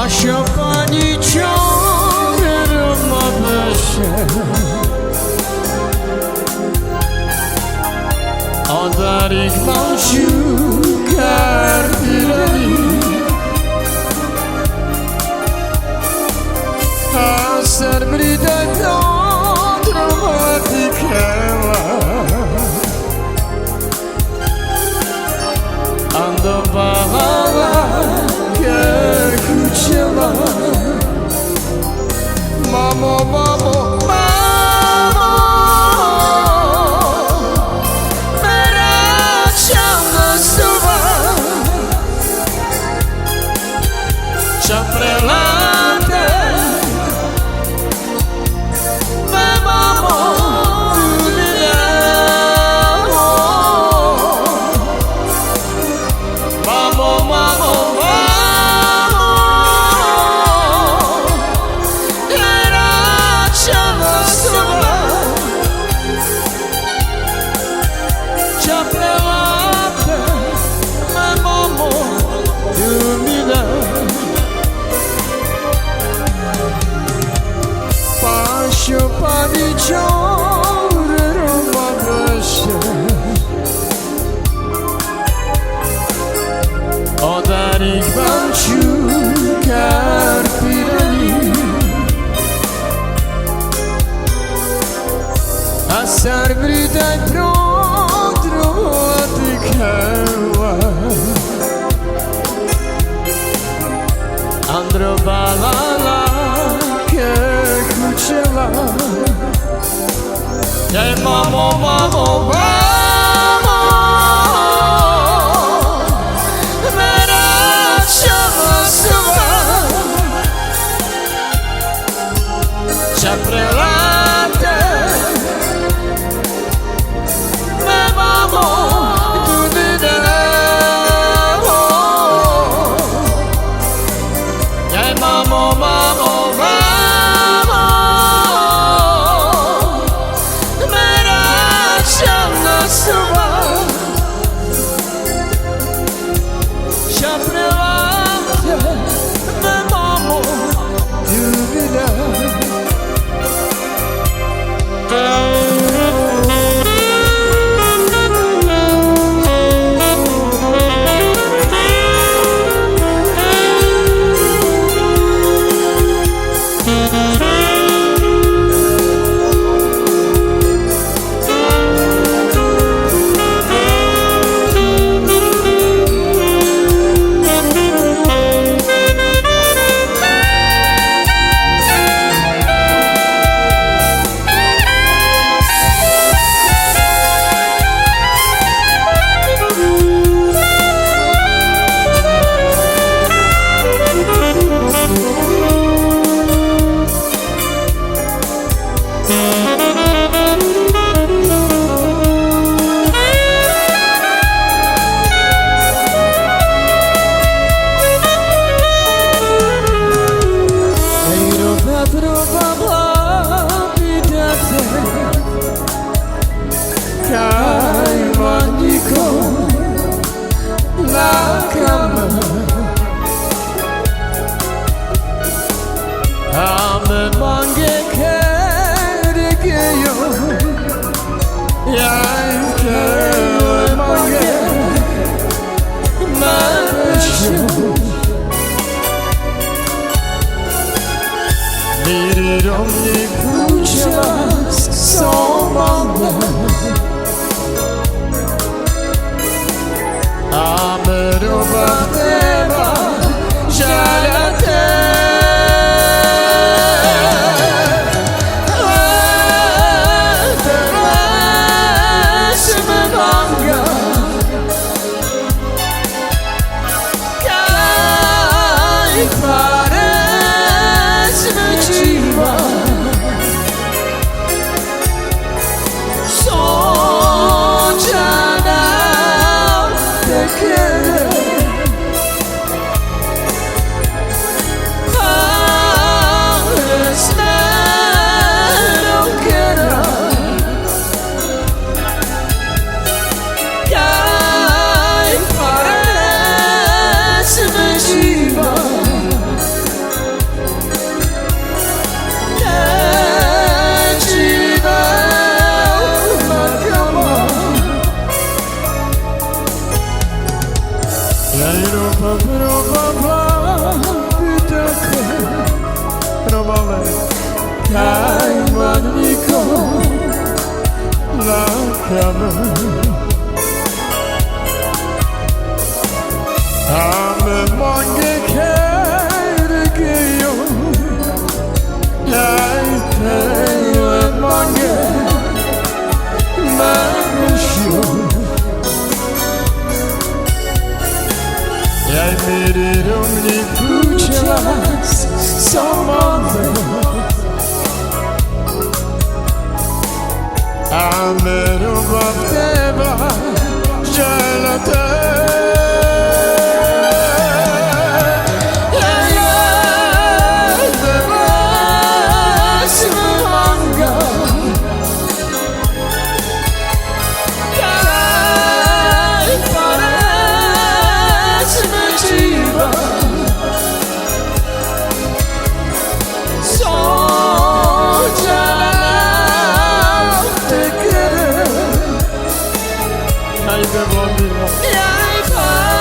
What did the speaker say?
Paşa pani çağırırma beşe Adarik manşu kerdileri Asar bride dramatik heva Ando bahala ke kuchela Mamo mamo mamo Mera chama suva Chaprelante Mamo Pani çağırırma beşe Odarik manşu kerpireni Asar bride dramatik heva Andro balala ke kuchela Hey mamo mamo mamo Mera chama suva Chaprelante Me mamo tu de Hey mamo mamo mamo Shall Prova vida Prova Dai manico La cama Ame mange che io Dai te mange Maniscio Jij mirë një kuqas Sa mame A me ruba teba Gjelate Jij